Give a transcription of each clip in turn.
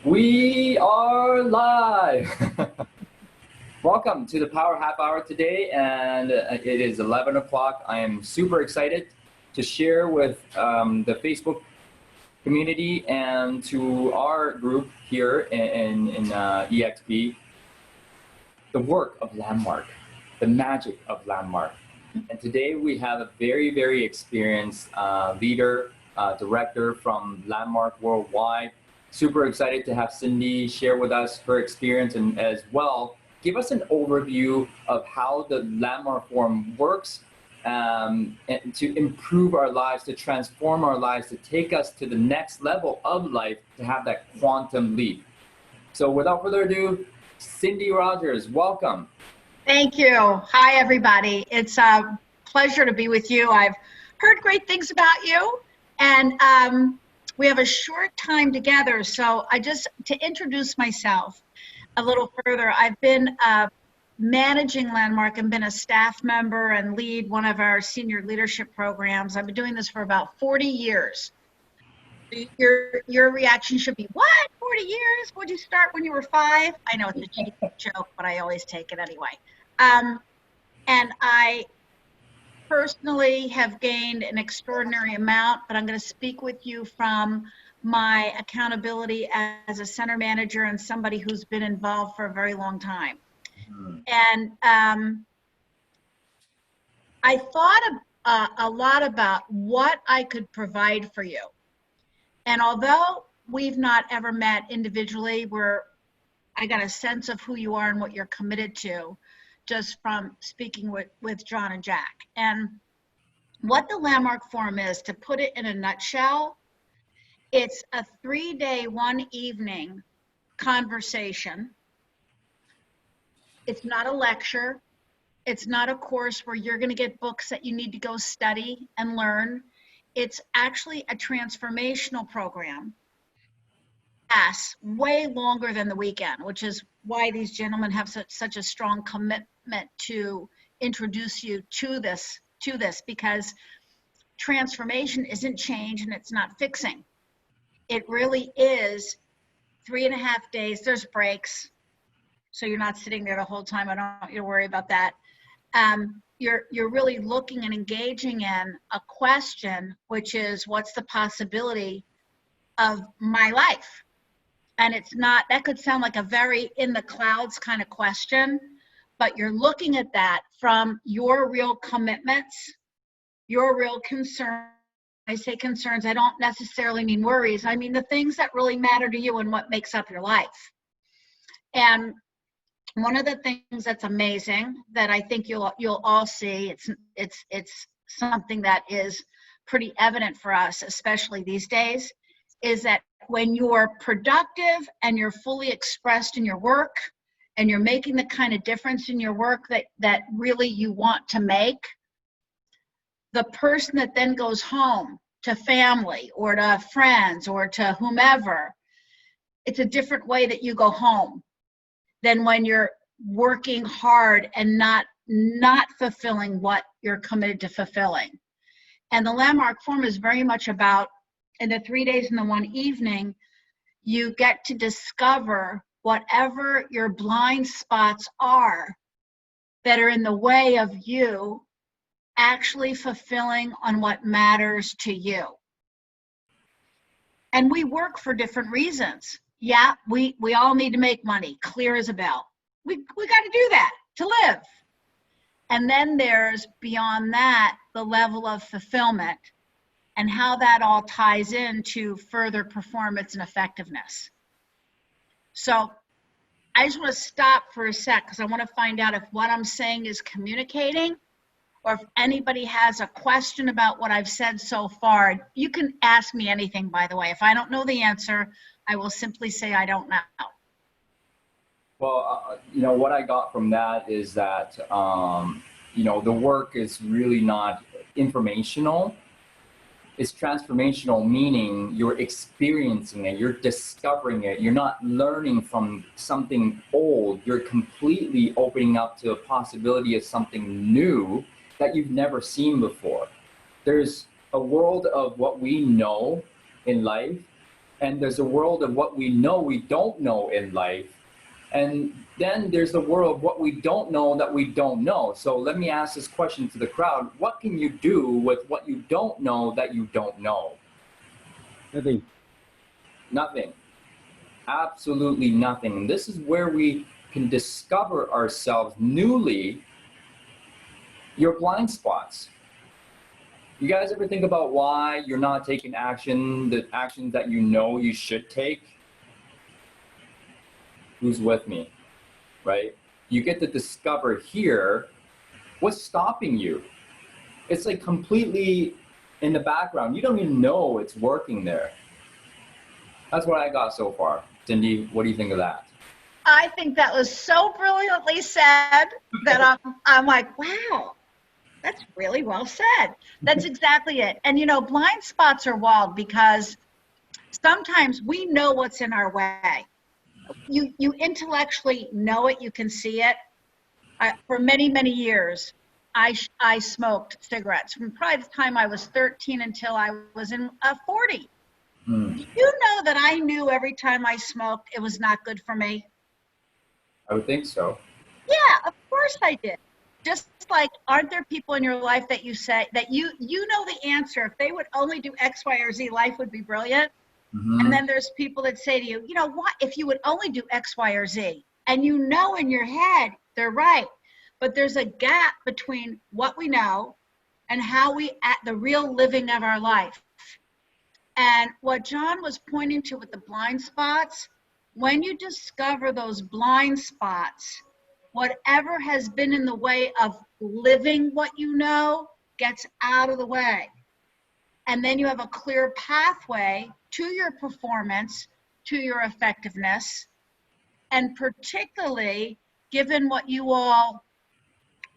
We are live. Welcome to the Power Half Hour today, and it is 11 o'clock. I am super excited to share with the Facebook community and to our group here in EXP the work of Landmark, the magic of Landmark. And today we have a very, very experienced leader, director from Landmark Worldwide. Super excited to have Cindy share with us her experience and as well give us an overview of how the Landmark Forum works and to improve our lives, to transform our lives, to take us to the next level of life, to have that quantum leap. So without further ado, Cindy Rogers, welcome. Thank you. Hi, everybody. It's a pleasure to be with you. I've heard great things about you, and we have a short time together. So to introduce myself a little further, I've been managing Landmark and been a staff member and lead one of our senior leadership programs. I've been doing this for about 40 years. Your reaction should be, what, 40 years? Would you start when you were 5? I know it's a cheap joke, but I always take it anyway. And I personally have gained an extraordinary amount, but I'm going to speak with you from my accountability as a center manager and somebody who's been involved for a very long time. And I thought a lot about what I could provide for you. And although we've not ever met individually, I got a sense of who you are and what you're committed to just from speaking with John and Jack. And what the Landmark Forum is, to put it in a nutshell, it's a 3-day, 1 evening conversation. It's not a lecture. It's not a course where you're going to get books that you need to go study and learn. It's actually a transformational program. Yes, way longer than the weekend, which is why these gentlemen have such a strong commitment to introduce you to this, because transformation isn't change and it's not fixing. It really is 3.5 days. There's breaks, so you're not sitting there the whole time. I don't want you to worry about that. You're really looking and engaging in a question, which is, what's the possibility of my life? And it's not, that could sound like a very in the clouds kind of question, but you're looking at that from your real commitments, your real concerns. I say concerns, I don't necessarily mean worries. I mean the things that really matter to you and what makes up your life. And one of the things that's amazing that I think you'll all see, it's something that is pretty evident for us, especially these days, is that when you're productive and you're fully expressed in your work and you're making the kind of difference in your work that really you want to make, the person that then goes home to family or to friends or to whomever, it's a different way that you go home than when you're working hard and not fulfilling what you're committed to fulfilling. And the Landmark Forum is very much about, in the 3 days and the 1 evening, you get to discover whatever your blind spots are that are in the way of you actually fulfilling on what matters to you. And we work for different reasons. Yeah, we all need to make money, clear as a bell. We got to do that to live. And then there's, beyond that, the level of fulfillment and how that all ties into further performance and effectiveness. So I just want to stop for a sec because I want to find out if what I'm saying is communicating, or if anybody has a question about what I've said so far. You can ask me anything, by the way. If I don't know the answer, I will simply say I don't know. Well, what I got from that is that, the work is really not informational. It's transformational, meaning you're experiencing it, you're discovering it, you're not learning from something old, you're completely opening up to a possibility of something new that you've never seen before. There's a world of what we know in life And there's a world of what we know we don't know in life. And then there's the world of what we don't know that we don't know. So let me ask this question to the crowd. What can you do with what you don't know that you don't know? Nothing. Nothing. Absolutely nothing. And this is where we can discover ourselves newly, your blind spots. You guys ever think about why you're not taking action, the actions that you know you should take? Who's with me, right? You get to discover here what's stopping you. It's like completely in the background. You don't even know it's working there. That's what I got so far. Cindy, what do you think of that? I think that was so brilliantly said that I'm like, wow, that's really well said. That's exactly it. And you know, blind spots are wild because sometimes we know what's in our way. You intellectually know it, you can see it. For many, many years, I smoked cigarettes from probably the time I was 13 until I was in 40. Hmm. Do you know that I knew every time I smoked it was not good for me? I would think so. Yeah, of course I did. Just like, aren't there people in your life that you say that you know the answer? If they would only do X, Y, or Z, life would be brilliant. And then there's people that say to you, you know what, if you would only do X, Y, or Z, and you know in your head they're right, but there's a gap between what we know and how we at the real living of our life. And what John was pointing to with the blind spots, when you discover those blind spots, whatever has been in the way of living what you know gets out of the way. And then you have a clear pathway to your performance, to your effectiveness, and particularly given what you all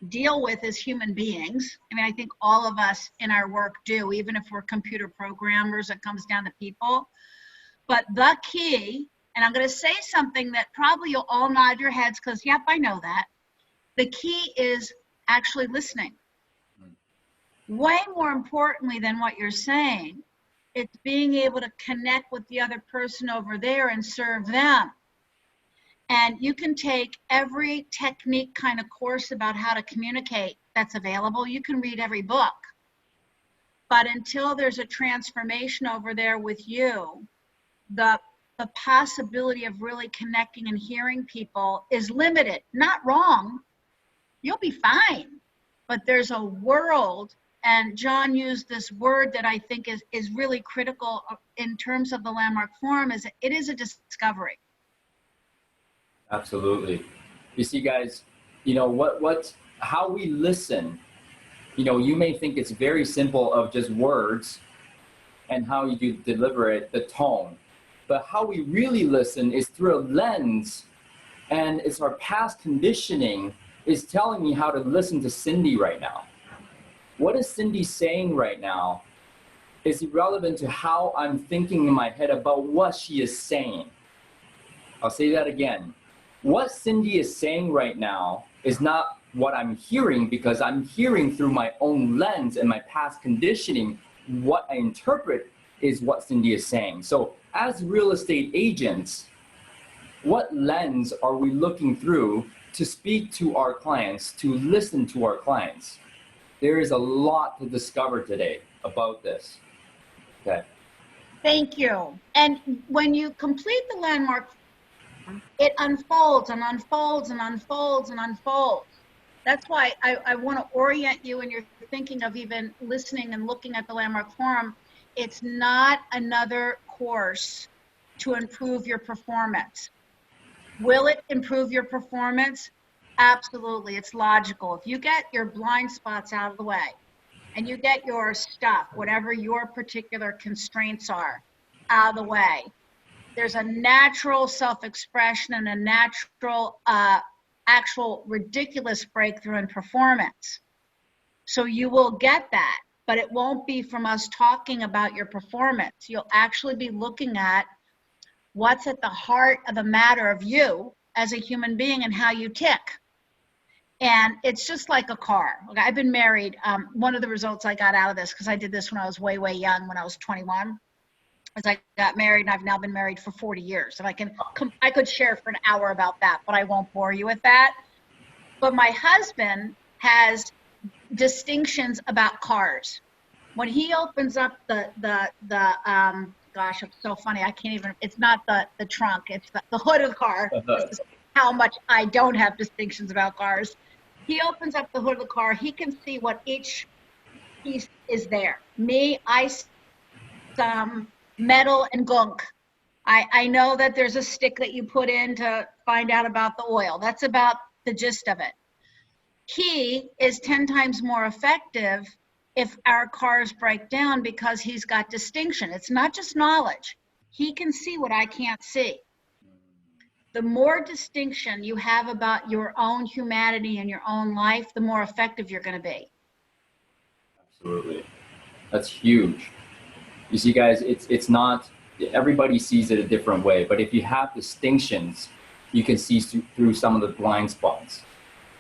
deal with as human beings. I mean, I think all of us in our work do, even if we're computer programmers, it comes down to people. But the key, and I'm going to say something that probably you'll all nod your heads because, yep, I know that. The key is actually listening. Way more importantly than what you're saying, it's being able to connect with the other person over there and serve them. And you can take every technique kind of course about how to communicate that's available. You can read every book. But until there's a transformation over there with you, the possibility of really connecting and hearing people is limited. Not wrong. You'll be fine. But there's a world, and John used this word that I think is really critical in terms of the Landmark Forum, is it is a discovery. Absolutely. You see, guys, you know, how we listen, you know, you may think it's very simple of just words and how you do deliver it, the tone. But how we really listen is through a lens, and it's our past conditioning is telling me how to listen to Cindy right now. What is Cindy saying right now is irrelevant to how I'm thinking in my head about what she is saying. I'll say that again. What Cindy is saying right now is not what I'm hearing, because I'm hearing through my own lens and my past conditioning. What I interpret is what Cindy is saying. So as real estate agents, what lens are we looking through to speak to our clients, to listen to our clients? There is a lot to discover today about this. Okay. Thank you. And when you complete the Landmark, it unfolds and unfolds and unfolds and unfolds. That's why I want to orient you when you're thinking of even listening and looking at the Landmark Forum. It's not another course to improve your performance. Will it improve your performance? Absolutely. It's logical. If you get your blind spots out of the way and you get your stuff, whatever your particular constraints are, out of the way, there's a natural self-expression and a natural actual ridiculous breakthrough in performance. So you will get that, but it won't be from us talking about your performance. You'll actually be looking at what's at the heart of the matter of you as a human being and how you tick. And it's just like a car. Okay, I've been married. One of the results I got out of this, because I did this when I was way, way young, when I was 21, as I got married, and I've now been married for 40 years. And I could share for an hour about that, but I won't bore you with that. But my husband has distinctions about cars. When he opens up gosh, it's so funny. I can't even, it's not the trunk, it's the hood of the car. This is how much I don't have distinctions about cars. He opens up the hood of the car. He can see what each piece is there. Me, I some metal and gunk. I know that there's a stick that you put in to find out about the oil. That's about the gist of it. He is 10 times more effective if our cars break down because he's got distinction. It's not just knowledge. He can see what I can't see. The more distinction you have about your own humanity and your own life, the more effective you're going to be. Absolutely. That's huge. You see, guys, it's not, everybody sees it a different way, but if you have distinctions, you can see through some of the blind spots.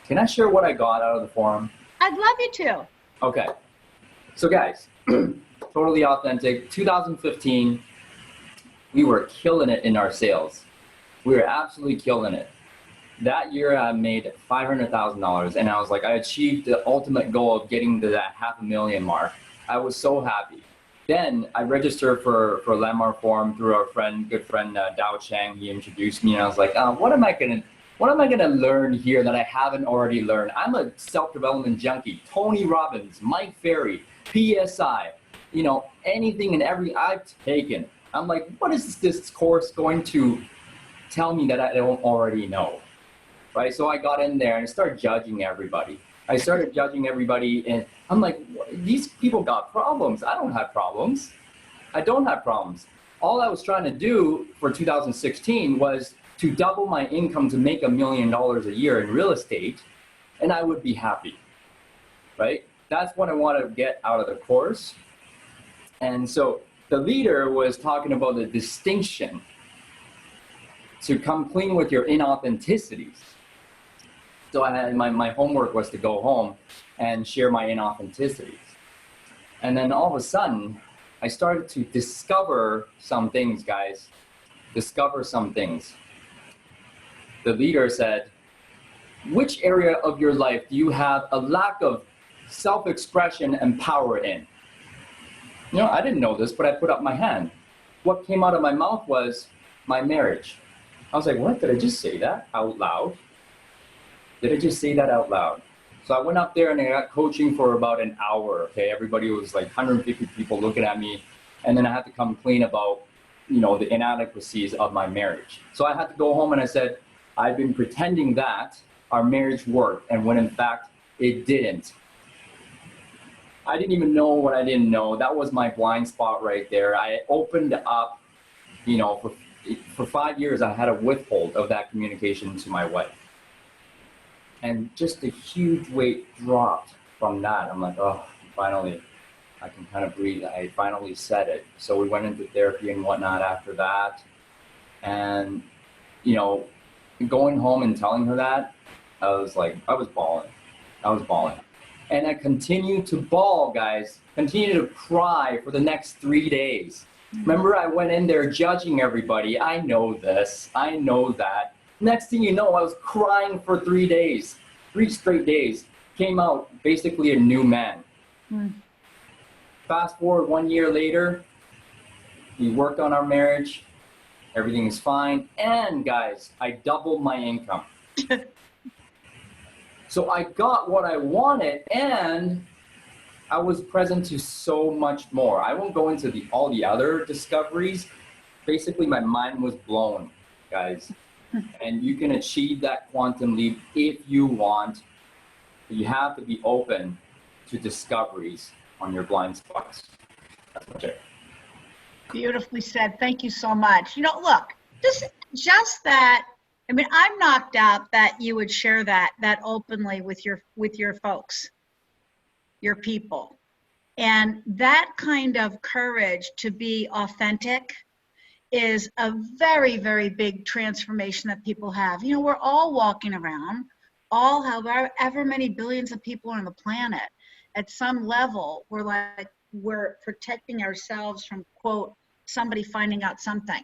Can I share what I got out of the forum? I'd love you to. Okay. So guys, totally authentic. 2015, we were killing it in our sales. We were absolutely killing it. That year I made $500,000 and I was like, I achieved the ultimate goal of getting to that $500,000 mark. I was so happy. Then I registered for Landmark Forum through our good friend Dao Chang. He introduced me and I was like, what am I gonna learn here that I haven't already learned? I'm a self-development junkie. Tony Robbins, Mike Ferry, PSI, anything and everything I've taken. I'm like, what is this course going to tell me that I don't already know? Right? So I got in there and I started judging everybody. And I'm like, these people got problems. I don't have problems. I don't have problems. All I was trying to do for 2016 was to double my income to make $1 million a year in real estate, and I would be happy, right? That's what I want to get out of the course. And so the leader was talking about the distinction to come clean with your inauthenticities. So I had my homework was to go home and share my inauthenticities. And then all of a sudden, I started to discover some things, guys. Discover some things. The leader said, which area of your life do you have a lack of self-expression and power in? I didn't know this, but I put up my hand. What came out of my mouth was my marriage. I was like, what? Did I just say that out loud? Did I just say that out loud? So I went up there and I got coaching for about an hour, okay? Everybody was like 150 people looking at me. And then I had to come clean about, the inadequacies of my marriage. So I had to go home and I said, I've been pretending that our marriage worked, and when in fact it didn't. I didn't even know what I didn't know. That was my blind spot right there. I opened up, for 5 years I had a withhold of that communication to my wife. And just a huge weight dropped from that. I'm like, oh, finally, I can kind of breathe. I finally said it. So we went into therapy and whatnot after that. And, going home and telling her that, I was bawling. And I continued to bawl, guys. Continued to cry for the next 3 days. Remember, I went in there judging everybody. I know this. I know that. Next thing you know, I was crying for 3 days. 3 straight days. Came out basically a new man. Fast forward 1 year later, we worked on our marriage. Everything is fine. And guys, I doubled my income. So I got what I wanted, and I was present to so much more. I won't go into all the other discoveries. Basically, my mind was blown, guys. And you can achieve that quantum leap if you want. You have to be open to discoveries on your blind spots. That's much it. Beautifully said. Thank you so much. Look, just that. I mean, I'm knocked out that you would share that openly with your folks, your people, and that kind of courage to be authentic is a very, very big transformation that people have. We're all walking around, all however many billions of people are on the planet. At some level, we're protecting ourselves from, quote, somebody finding out something.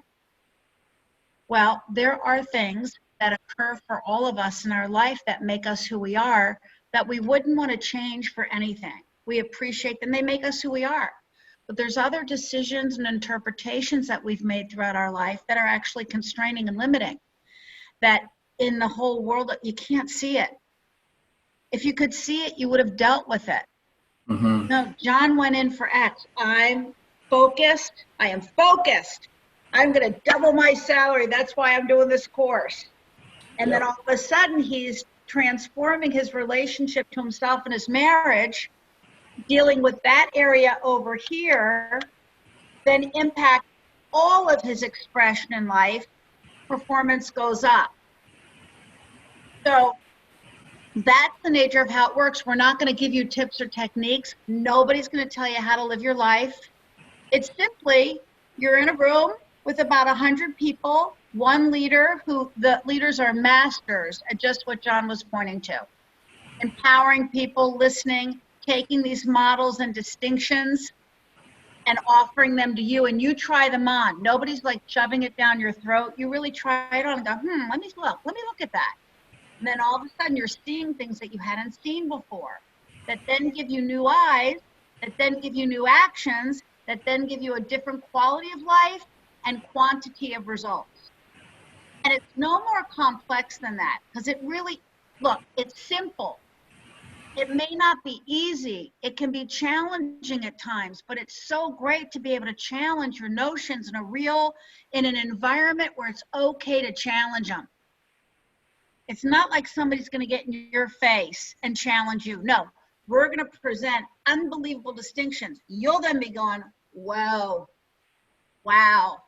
Well, there are things that occur for all of us in our life that make us who we are that we wouldn't want to change for anything. We appreciate them. They make us who we are. But there's other decisions and interpretations that we've made throughout our life that are actually constraining and limiting, that in the whole world, you can't see it. If you could see it, you would have dealt with it. Mm-hmm. No, John went in for X. I'm focused. I am focused. I'm going to double my salary. That's why I'm doing this course. And then all of a sudden, he's transforming his relationship to himself and his marriage, dealing with that area over here, then impact all of his expression in life. Performance goes up. So that's the nature of how it works. We're not going to give you tips or techniques. Nobody's going to tell you how to live your life. It's simply, you're in a room with about 100 people, one leader, who the leaders are masters at just what John was pointing to. Empowering people, listening, taking these models and distinctions and offering them to you, and you try them on. Nobody's like shoving it down your throat. You really try it on and go, let me look at that. And then all of a sudden you're seeing things that you hadn't seen before, that then give you new eyes, that then give you new actions, that then give you a different quality of life and quantity of results. And it's no more complex than that, because it really, look, it's simple. It may not be easy. It can be challenging at times, but it's so great to be able to challenge your notions in an environment where it's okay to challenge them. It's not like somebody's going to get in your face and challenge you. No, we're going to present unbelievable distinctions. You'll then be going, whoa, wow.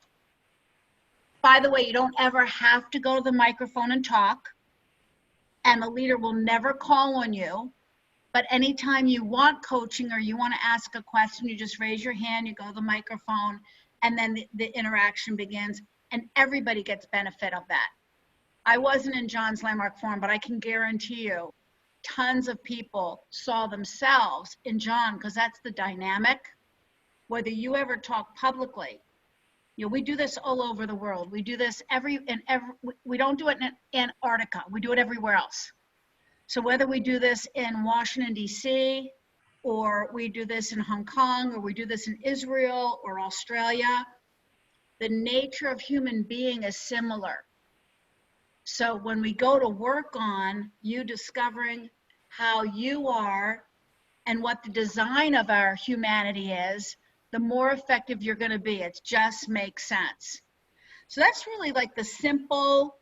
By the way, you don't ever have to go to the microphone and talk, and the leader will never call on you. But anytime you want coaching or you want to ask a question, you just raise your hand, you go to the microphone, and then the interaction begins, and everybody gets benefit of that. I wasn't in John's Landmark Forum, but I can guarantee you tons of people saw themselves in John, because that's the dynamic. Whether you ever talk publicly, we do this all over the world. We do this we don't do it in Antarctica. We do it everywhere else. So whether we do this in Washington, D.C., or we do this in Hong Kong, or we do this in Israel or Australia, the nature of human being is similar. So when we go to work on you discovering how you are and what the design of our humanity is, the more effective you're going to be. It just makes sense. So that's really like the simple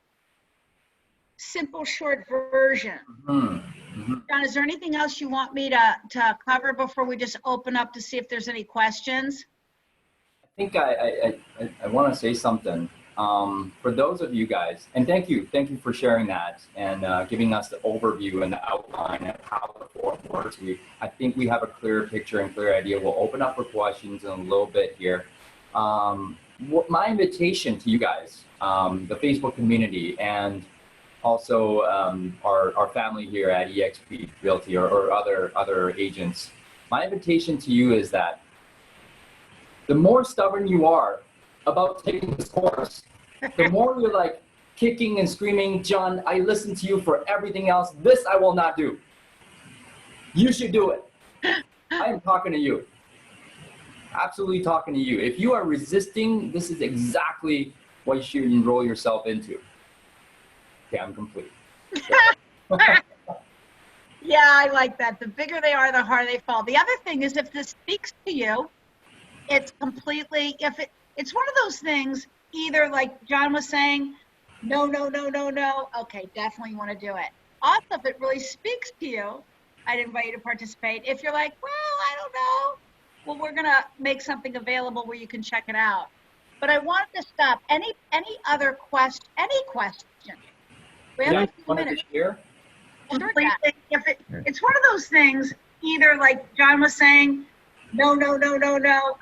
short version. Mm-hmm. John, is there anything else you want me to cover before we just open up to see if there's any questions? I think I want to say something. For those of you guys, and thank you for sharing that and giving us the overview and the outline of how the forum works. I think we have a clear picture and clear idea. We'll open up for questions in a little bit here. My invitation to you guys, the Facebook community, and also our family here at eXp Realty or other agents, my invitation to you is that the more stubborn you are about taking this course, the more you're like kicking and screaming, John, I listened to you for everything else. This I will not do. You should do it. I am talking to you. Absolutely talking to you. If you are resisting, this is exactly what you should enroll yourself into. Okay, I'm complete. Yeah, I like that. The bigger they are, the harder they fall. The other thing is, if this speaks to you, it's completely, it's one of those things, either like John was saying, no, okay, definitely want to do it. Also, if it really speaks to you, I'd invite you to participate. If you're like, well, I don't know, well, we're going to make something available where you can check it out. But I wanted to stop. Any other question? Any question? We have like 2 minutes. Sure, It's one of those things, either like John was saying, no,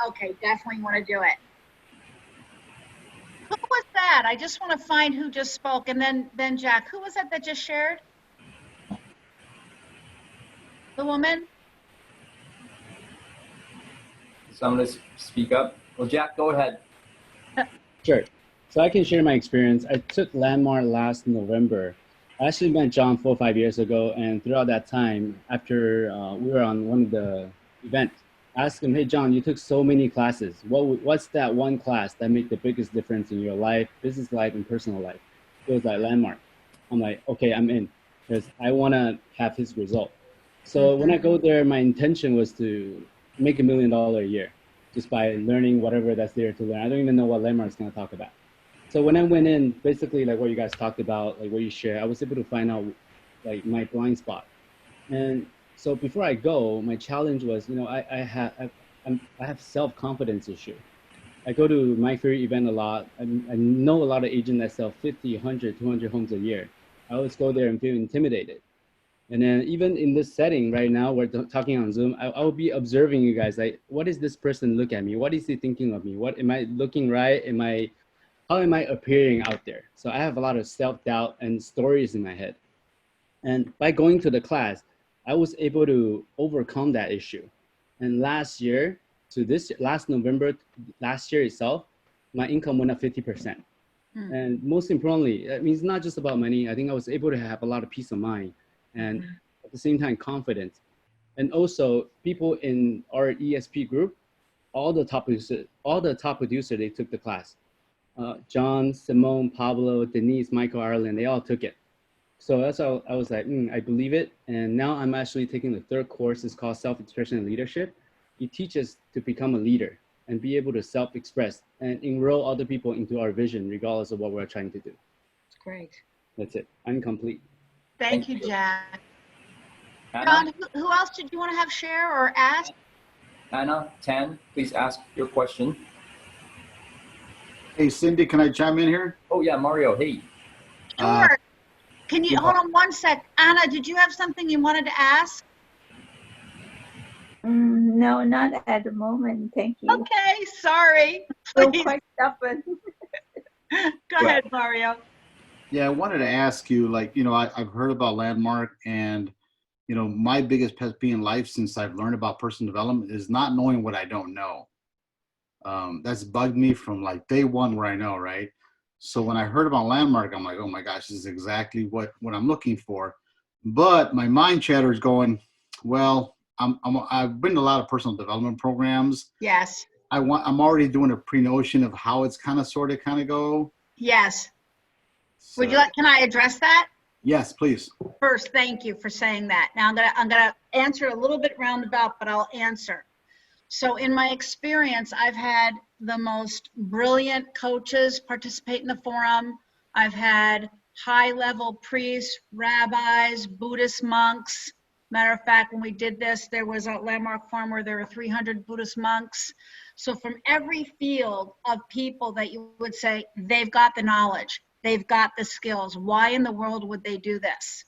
okay, definitely want to do it. Who was that? I just want to find who just spoke, and then Jack. Who was that just shared? The woman? so I'm going to speak up. Well, Jack, go ahead. Sure. So I can share my experience. I took Landmark last November. I actually met John 4 or 5 years ago, and throughout that time, after we were on one of the events, I asked him, "Hey, John, you took so many classes. What's that one class that made the biggest difference in your life, business life, and personal life?" It was like Landmark. I'm like, okay, I'm in because I want to have his result. So when I go there, my intention was to make $1 million a year just by learning whatever that's there to learn. I don't even know what Landmark is going to talk about. So when I went in, basically like what you guys talked about, like what you share, I was able to find out like my blind spot. And so before I go, my challenge was, I have self-confidence issue. I go to my Fury event a lot. I know a lot of agents that sell 50, 100, 200 homes a year. I always go there and feel intimidated. And then even in this setting right now, we're talking on Zoom, I will be observing you guys. Like, what is this person look at me? What is he thinking of me? What am I looking right? How am I appearing out there? So I have a lot of self-doubt and stories in my head. And by going to the class, I was able to overcome that issue. And last November, last year itself, my income went up 50%. And most importantly, I mean, it's not just about money. I think I was able to have a lot of peace of mind and at the same time, confidence. And also people in our ESP group, all the top producers, they took the class. John, Simone, Pablo, Denise, Michael, Ireland, they all took it. So that's how I was like, I believe it. And now I'm actually taking the third course. It's called Self-Expression and Leadership. It teaches to become a leader and be able to self-express and enroll other people into our vision, regardless of what we're trying to do. Great. That's it. I'm complete. Thank you, Jack. Anna, John, who else did you want to have share or ask? Anna, Tan, please ask your question. Hey, Cindy, can I chime in here? Oh yeah, Mario, hey. Sure. Can you yeah. hold on one sec? Anna, did you have something you wanted to ask? No, not at the moment. Thank you. Okay, sorry. You're Please. quite stubborn. Go ahead, Mario. Yeah, I wanted to ask you, like, I've heard about Landmark, and, my biggest pet peeve in life since I've learned about personal development is not knowing what I don't know. That's bugged me from like day one where I know, right? So when I heard about Landmark, I'm like, oh my gosh, this is exactly what I'm looking for. But my mind chatter is going, well, I've been to a lot of personal development programs. Yes. I'm already doing a pre-notion of how it's kind of go. Yes. So, Can I address that? yes, please. First, thank you for saying that. Now I'm gonna answer a little bit roundabout, but I'll answer. So in my experience, I've had the most brilliant coaches participate in the forum. I've had high-level priests, rabbis, Buddhist monks. Matter of fact, when we did this, there was a Landmark Forum where there were 300 Buddhist monks. So from every field of people that you would say, they've got the knowledge, they've got the skills. Why in the world would they do this?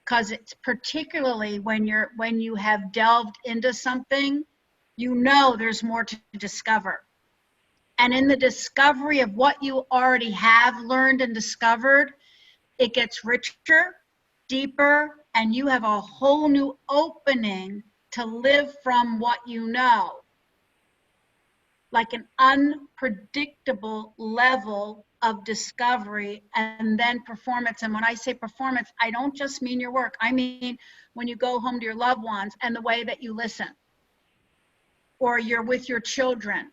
Because it's particularly when you have delved into something, you know there's more to discover. And in the discovery of what you already have learned and discovered, it gets richer, deeper, and you have a whole new opening to live from what you know. Like an unpredictable level of discovery and then performance. And when I say performance, I don't just mean your work. I mean when you go home to your loved ones and the way that you listen. Or you're with your children.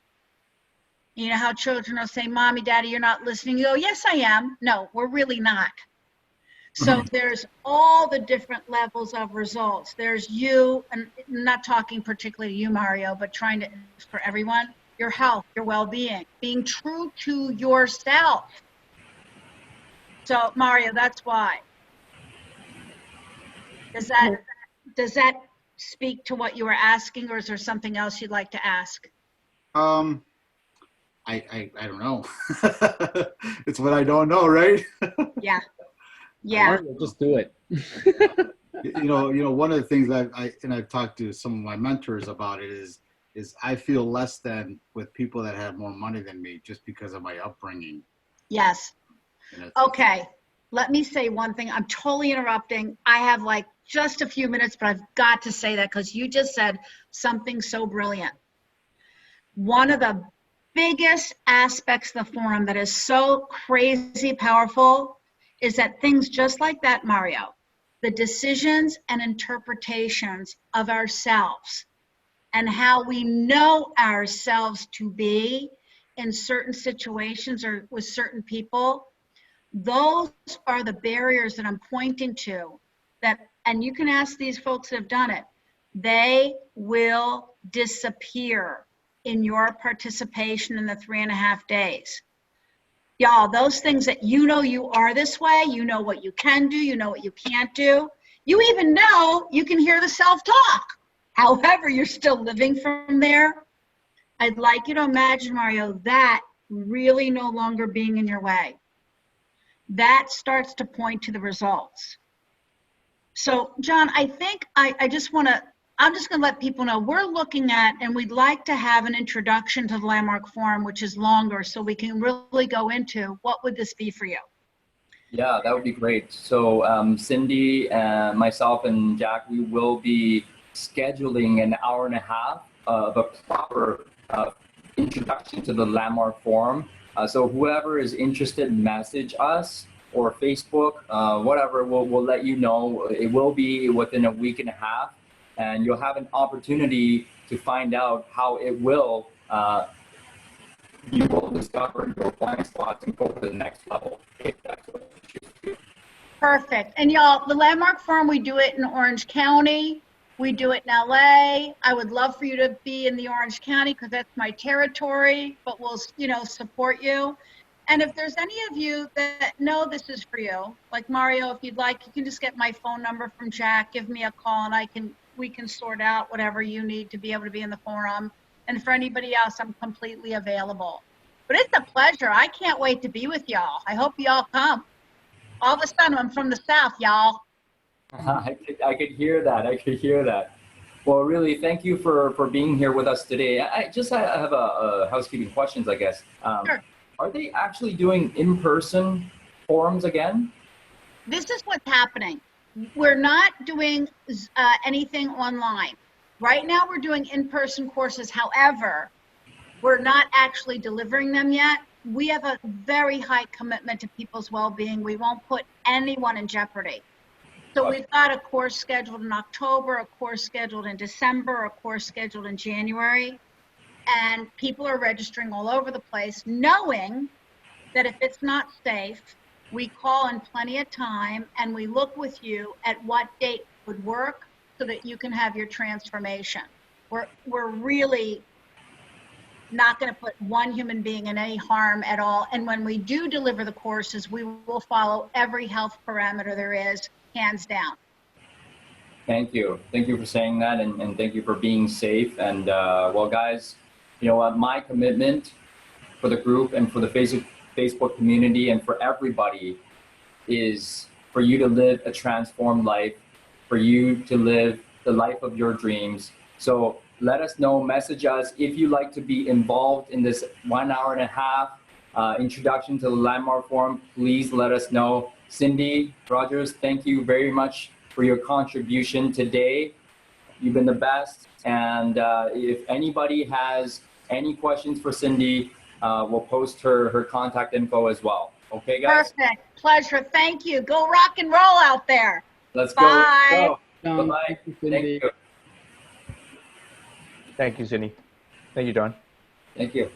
You know how children will say, Mommy, Daddy, you're not listening. You go, yes, I am. No, we're really not. So there's all the different levels of results. There's you, and I'm not talking particularly to you, Mario, but trying to, for everyone, your health, your well-being, being true to yourself. So Mario, that's why. Does that speak to what you were asking, or is there something else you'd like to ask? I don't know. It's what I don't know, right? Yeah. Yeah. Just do it. One of the things I've talked to some of my mentors about it is I feel less than with people that have more money than me just because of my upbringing. Yes. Okay. Let me say one thing. I'm totally interrupting. I have like just a few minutes, but I've got to say that because you just said something so brilliant. One of the biggest aspects of the forum that is so crazy powerful is that things just like that, Mario, the decisions and interpretations of ourselves and how we know ourselves to be in certain situations or with certain people, those are the barriers that I'm pointing to that, and you can ask these folks that have done it, they will disappear in your participation in the 3.5 days. Y'all, those things that you know you are this way, you know what you can do, you know what you can't do. You even know you can hear the self-talk. However, you're still living from there. I'd like you to imagine, Mario, that really no longer being in your way. That starts to point to the results. So, John, I think I'm just going to let people know we're looking at, and we'd like to have an introduction to the Landmark Forum, which is longer, so we can really go into what would this be for you. Yeah, that would be great. So Cindy, myself, and Jack, we will be scheduling an hour and a half of a proper introduction to the Landmark Forum. So whoever is interested, message us or Facebook, whatever, we'll let you know. It will be within a week and a half, and you'll have an opportunity to find out how it will, you will discover your blind spots and go to the next level, if that's what you choose to do. Perfect. And y'all, the Landmark Forum, we do it in Orange County. We do it in LA. I would love for you to be in the Orange County because that's my territory, but we'll, support you. And if there's any of you that know this is for you, like Mario, if you'd like, you can just get my phone number from Jack, give me a call, and we can sort out whatever you need to be able to be in the forum. And for anybody else, I'm completely available. But it's a pleasure. I can't wait to be with y'all. I hope y'all come. All of a sudden, I'm from the South, y'all. I could hear that. I could hear that. Well, really, thank you for being here with us today. I have a housekeeping questions, I guess. Sure. Are they actually doing in-person forums again? This is what's happening. We're not doing anything online. Right now, we're doing in-person courses. However, we're not actually delivering them yet. We have a very high commitment to people's well-being. We won't put anyone in jeopardy. So we've got a course scheduled in October, a course scheduled in December, a course scheduled in January. And people are registering all over the place, knowing that if it's not safe, we call in plenty of time and we look with you at what date would work so that you can have your transformation. We're really not going to put one human being in any harm at all. And when we do deliver the courses, we will follow every health parameter there is, hands down. Thank you. Thank you for saying that, and thank you for being safe. And well, guys, you know what? My commitment for the group and for the Facebook community and for everybody is for you to live a transformed life, for you to live the life of your dreams. So let us know, message us if you'd like to be involved in this 1 hour and a half introduction to the Landmark Forum. Please let us know. Cindy Rogers, thank you very much for your contribution today. You've been the best. And if anybody has any questions for Cindy, we'll post her contact info as well. Okay, guys? Perfect. Pleasure. Thank you. Go rock and roll out there. Let's Bye. go. Bye-bye. Thank you. Thank you, Cindy. Thank you, John. Thank you.